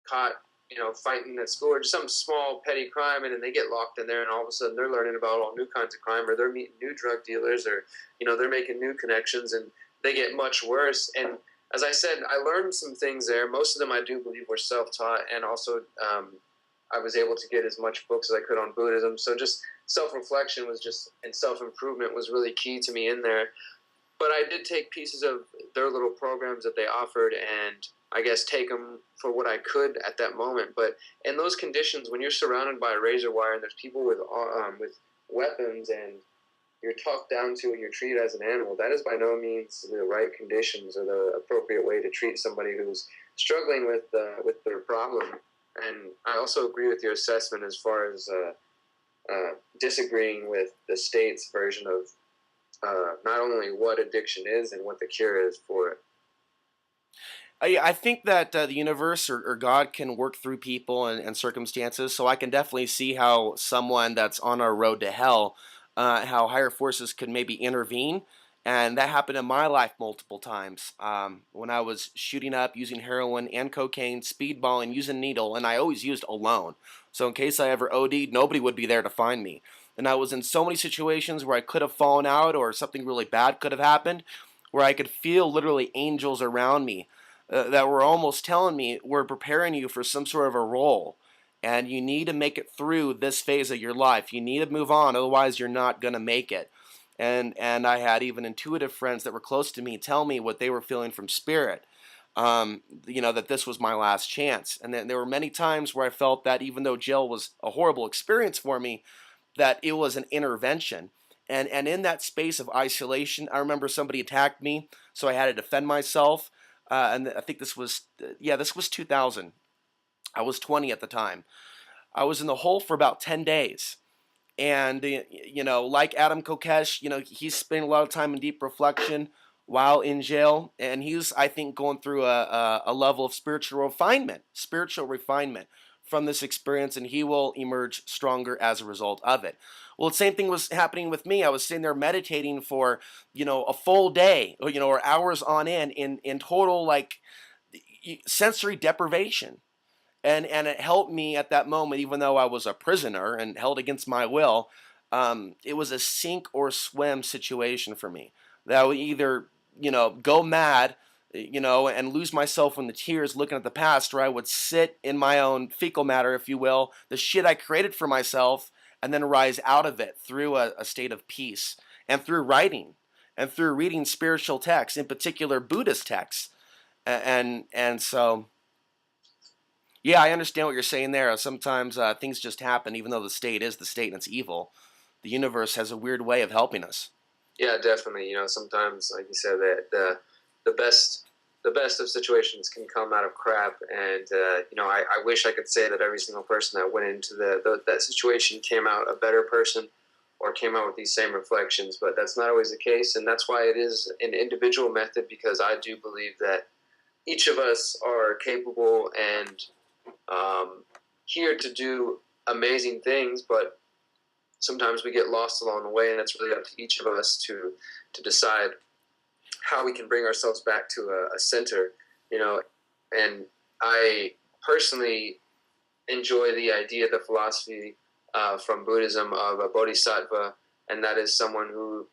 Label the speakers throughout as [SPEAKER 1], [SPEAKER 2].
[SPEAKER 1] caught, fighting at school or just some small petty crime, and then they get locked in there, and all of a sudden they're learning about all new kinds of crime, or they're meeting new drug dealers, or they're making new connections, and they get much worse. And as I said, I learned some things there. Most of them I do believe were self-taught, and also I was able to get as much books as I could on Buddhism. So just self-reflection and self-improvement was really key to me in there. But I did take pieces of their little programs that they offered and I guess take them for what I could at that moment. But in those conditions, when you're surrounded by razor wire and there's people with weapons and you're talked down to and you're treated as an animal, that is by no means the right conditions or the appropriate way to treat somebody who's struggling with their problem. And I also agree with your assessment as far as disagreeing with the state's version of not only what addiction is and what the cure is for it.
[SPEAKER 2] I think that the universe or God can work through people and circumstances, so I can definitely see how someone that's on our road to hell, how higher forces could maybe intervene. And that happened in my life multiple times. When I was shooting up, using heroin and cocaine, speedballing, using needle, and I always used alone. So in case I ever OD'd, nobody would be there to find me. And I was in so many situations where I could have fallen out or something really bad could have happened, where I could feel literally angels around me that were almost telling me, we're preparing you for some sort of a role. And you need to make it through this phase of your life. You need to move on, otherwise you're not going to make it. And I had even intuitive friends that were close to me tell me what they were feeling from spirit, that this was my last chance. And then there were many times where I felt that even though jail was a horrible experience for me, that it was an intervention. And in that space of isolation, I remember somebody attacked me, so I had to defend myself. And I think this was 2000. I was 20 at the time. I was in the hole for about 10 days. And, like Adam Kokesh, he's spent a lot of time in deep reflection while in jail. And he's, I think, going through a level of spiritual refinement from this experience. And he will emerge stronger as a result of it. Well, the same thing was happening with me. I was sitting there meditating for, a full day, or hours on end in total, like, sensory deprivation. And it helped me at that moment, even though I was a prisoner and held against my will. It was a sink or swim situation for me. That I would either, go mad, and lose myself in the tears looking at the past, or I would sit in my own fecal matter, if you will, the shit I created for myself, and then rise out of it through a state of peace, and through writing, and through reading spiritual texts, in particular Buddhist texts. And so... yeah, I understand what you're saying there. Sometimes things just happen, even though the state is the state and it's evil. The universe has a weird way of helping us.
[SPEAKER 1] Yeah, definitely. Sometimes, like you said, that the best of situations can come out of crap. And I wish I could say that every single person that went into that situation came out a better person or came out with these same reflections. But that's not always the case, and that's why it is an individual method, because I do believe that each of us are capable and here to do amazing things, but sometimes we get lost along the way, and it's really up to each of us to decide how we can bring ourselves back to a center, and I personally enjoy the idea, the philosophy from Buddhism of a bodhisattva, and that is someone who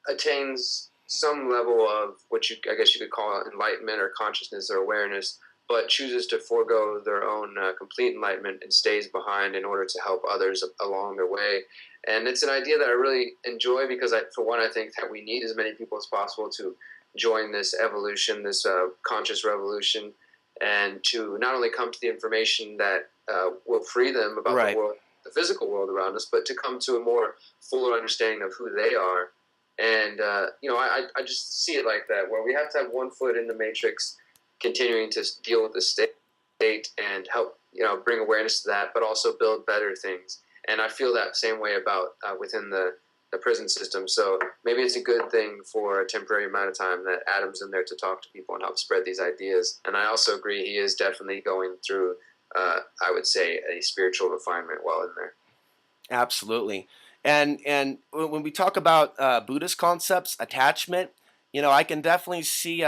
[SPEAKER 1] attains some level of what I guess you could call enlightenment or consciousness or awareness, but chooses to forego their own complete enlightenment and stays behind in order to help others along their way. And it's an idea that I really enjoy because, for one, I think that we need as many people as possible to join this evolution, this conscious revolution, and to not only come to the information that will free them about
[SPEAKER 2] right.
[SPEAKER 1] the world, the physical world around us, but to come to a more fuller understanding of who they are. And, I just see it like that, where we have to have one foot in the matrix, continuing to deal with the state and help, bring awareness to that, but also build better things. And I feel that same way about within the prison system. So maybe it's a good thing for a temporary amount of time that Adam's in there to talk to people and help spread these ideas. And I also agree he is definitely going through, I would say, a spiritual refinement while in there.
[SPEAKER 2] Absolutely. And when we talk about Buddhist concepts, attachment, I can definitely see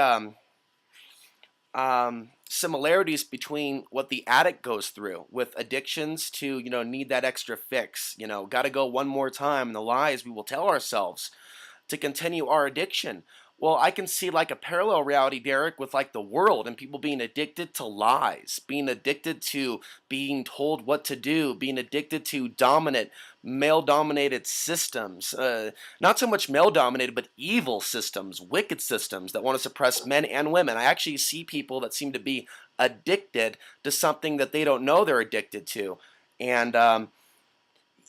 [SPEAKER 2] similarities between what the addict goes through with addictions to, need that extra fix, got to go one more time, and the lies we will tell ourselves to continue our addiction. Well, I can see like a parallel reality, Derek, with like the world and people being addicted to lies, being addicted to being told what to do, being addicted to dominant, male dominated systems. Not so much male dominated, but evil systems, wicked systems that want to suppress men and women. I actually see people that seem to be addicted to something that they don't know they're addicted to. And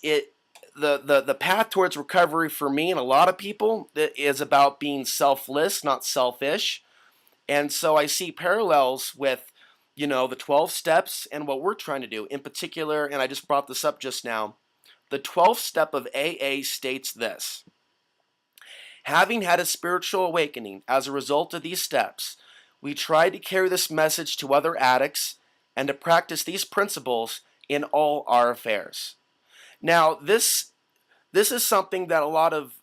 [SPEAKER 2] it the path towards recovery for me and a lot of people is about being selfless, not selfish. And so I see parallels with, the 12 steps and what we're trying to do in particular. And I just brought this up just now. The 12th step of AA states this: having had a spiritual awakening as a result of these steps, we try to carry this message to other addicts and to practice these principles in all our affairs. Now, this is something that a lot of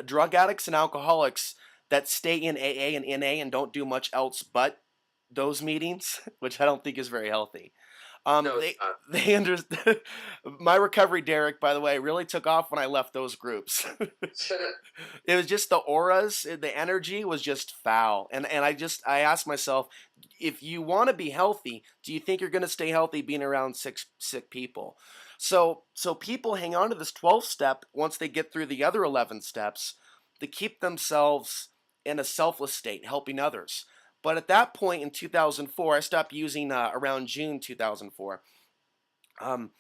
[SPEAKER 2] drug addicts and alcoholics that stay in AA and NA and don't do much else but those meetings, which I don't think is very healthy.
[SPEAKER 1] No, it's
[SPEAKER 2] They
[SPEAKER 1] not.
[SPEAKER 2] they understand. My recovery, Derek, by the way, really took off when I left those groups. It was just the auras, the energy was just foul, and I asked myself, if you want to be healthy, do you think you're going to stay healthy being around sick people? So people hang on to this 12th step once they get through the other 11 steps to keep themselves in a selfless state, helping others. But at that point in 2004, I stopped using around June 2004. Um,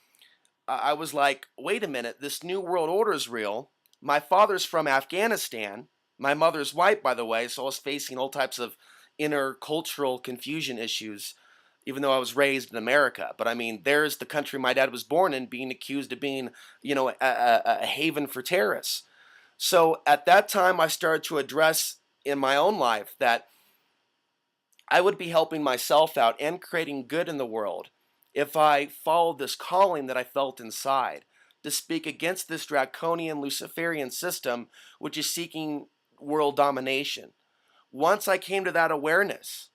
[SPEAKER 2] I was like, wait a minute, this new world order is real. My father's from Afghanistan. My mother's white, by the way, so I was facing all types of intercultural confusion issues, even though I was raised in America. But I mean, there's the country my dad was born in being accused of being, a haven for terrorists. So at that time, I started to address in my own life that I would be helping myself out and creating good in the world if I followed this calling that I felt inside to speak against this draconian Luciferian system which is seeking world domination. Once I came to that awareness,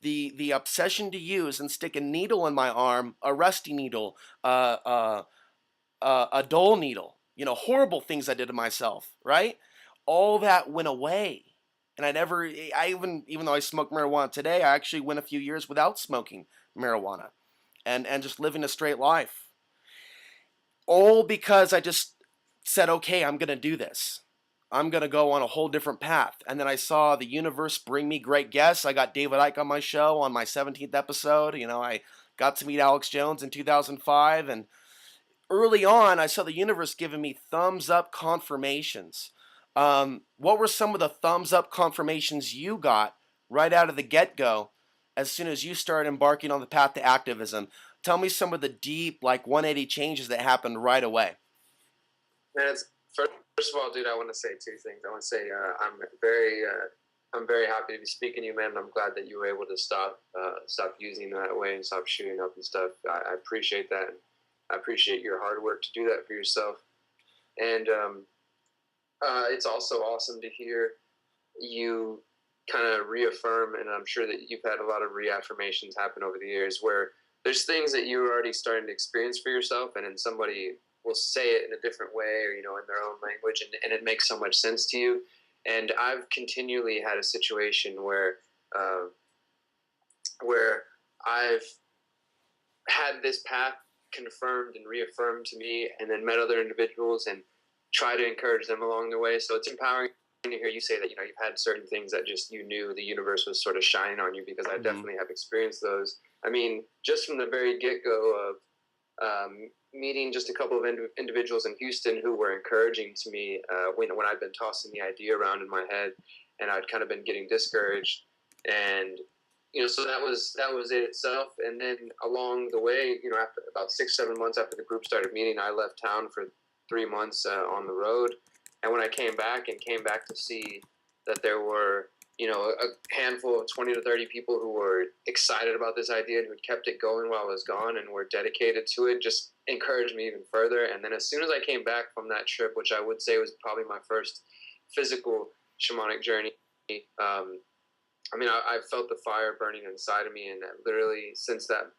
[SPEAKER 2] the obsession to use and stick a needle in my arm, a rusty needle, a dull needle, horrible things I did to myself, right? All that went away. And even though I smoke marijuana today, I actually went a few years without smoking marijuana and just living a straight life. All because I just said, okay, I'm going to do this. I'm going to go on a whole different path. And then I saw the universe bring me great guests. I got David Icke on my show on my 17th episode. I got to meet Alex Jones in 2005. And early on, I saw the universe giving me thumbs up confirmations. What were some of the thumbs up confirmations you got right out of the get go as soon as you started embarking on the path to activism? Tell me some of the deep, like 180 changes that happened right away.
[SPEAKER 1] Man, first of all, dude, I want to say two things. I want to say I'm very happy to be speaking to you, man. And I'm glad that you were able to stop using that way and stop shooting up and stuff. I appreciate that. I appreciate your hard work to do that for yourself. And it's also awesome to hear you kind of reaffirm, and I'm sure that you've had a lot of reaffirmations happen over the years where there's things that you're already starting to experience for yourself, and then somebody will say it in a different way or, in their own language, and it makes so much sense to you. And I've continually had a situation where I've had this path confirmed and reaffirmed to me, and then met other individuals and try to encourage them along the way. So it's empowering to hear you say that, you've had certain things that just you knew the universe was sort of shining on you, because I definitely have experienced those. I mean, just from the very get-go of meeting just a couple of individuals in Houston who were encouraging to me when I'd been tossing the idea around in my head, and I'd kind of been getting discouraged. And so that was it itself. And then along the way, after about 6-7 months after the group started meeting, I left town for 3 months on the road. And when I came back to see that there were, a handful of 20 to 30 people who were excited about this idea and who had kept it going while I was gone and were dedicated to it, just encouraged me even further. And then as soon as I came back from that trip, which I would say was probably my first physical shamanic journey, I mean, I've felt the fire burning inside of me, and literally since that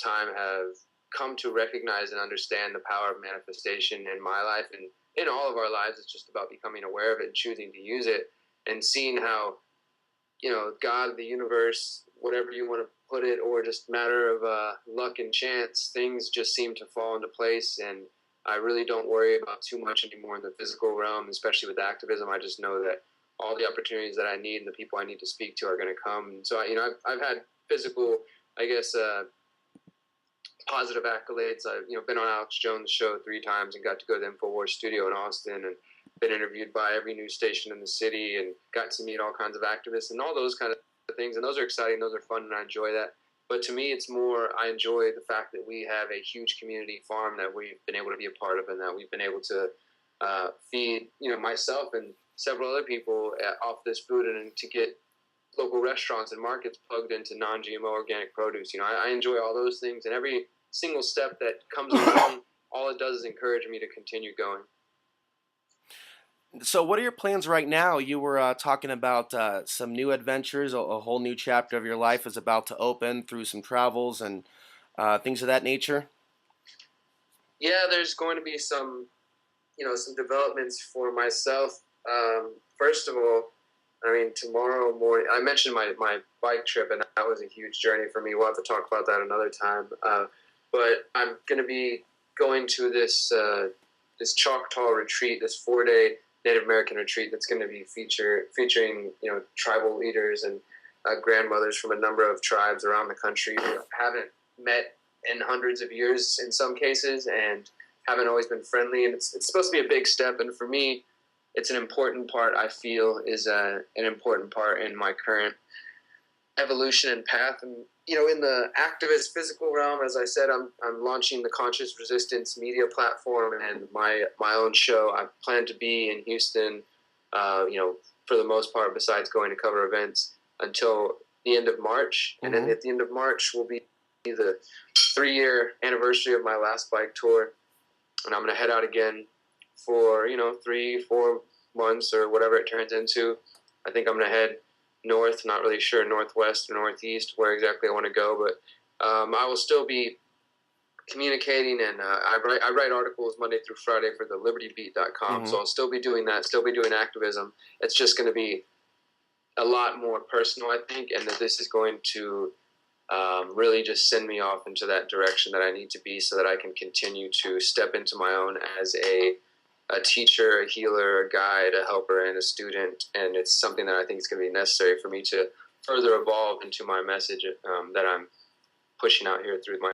[SPEAKER 1] time have come to recognize and understand the power of manifestation in my life and in all of our lives. It's just about becoming aware of it and choosing to use it, and seeing how, God, the universe, whatever you want to put it, or just matter of luck and chance, things just seem to fall into place. And I really don't worry about too much anymore in the physical realm, especially with activism. I just know that all the opportunities that I need and the people I need to speak to are going to come. And so, I've had physical, I guess, positive accolades. I've been on Alex Jones' show 3 times and got to go to the InfoWars studio in Austin, and been interviewed by every news station in the city, and got to meet all kinds of activists and all those kind of things. And those are exciting. Those are fun, and I enjoy that. But to me, it's more, I enjoy the fact that we have a huge community farm that we've been able to be a part of, and that we've been able to feed, myself and several other people off this food, and to get local restaurants and markets plugged into non-GMO organic produce. I enjoy all those things, and every single step that comes along, all it does is encourage me to continue going.
[SPEAKER 2] So what are your plans right now? You were talking about some new adventures. A whole new chapter of your life is about to open through some travels and things of that nature.
[SPEAKER 1] Yeah, there's going to be some developments for myself. First of all, I mean, tomorrow morning, I mentioned my bike trip, and that was a huge journey for me. We'll have to talk about that another time. But I'm going to be going to this Choctaw retreat, this 4-day Native American retreat that's going to be featuring tribal leaders and grandmothers from a number of tribes around the country who haven't met in hundreds of years in some cases, and haven't always been friendly. And it's supposed to be a big step, and for me, it's an important part. I feel is an important part in my current evolution and path. And in the activist physical realm, as I said, I'm launching the Conscious Resistance media platform and my own show. I plan to be in Houston, for the most part, besides going to cover events, until the end of March. Mm-hmm. And then at the end of March will be the 3-year anniversary of my last bike tour, and I'm going to head out again for 3-4 months or whatever it turns into. I think I'm going to head north, not really sure, northwest or northeast, where exactly I want to go, but I will still be communicating, and I write articles Monday through Friday for the libertybeat.com. Mm-hmm. So I'll still be doing that, still be doing activism. It's just going to be a lot more personal, I think, and that this is going to really just send me off into that direction that I need to be, so that I can continue to step into my own as a teacher, a healer, a guide, a helper, and a student. And it's something that I think is going to be necessary for me to further evolve into my message that I'm pushing out here through my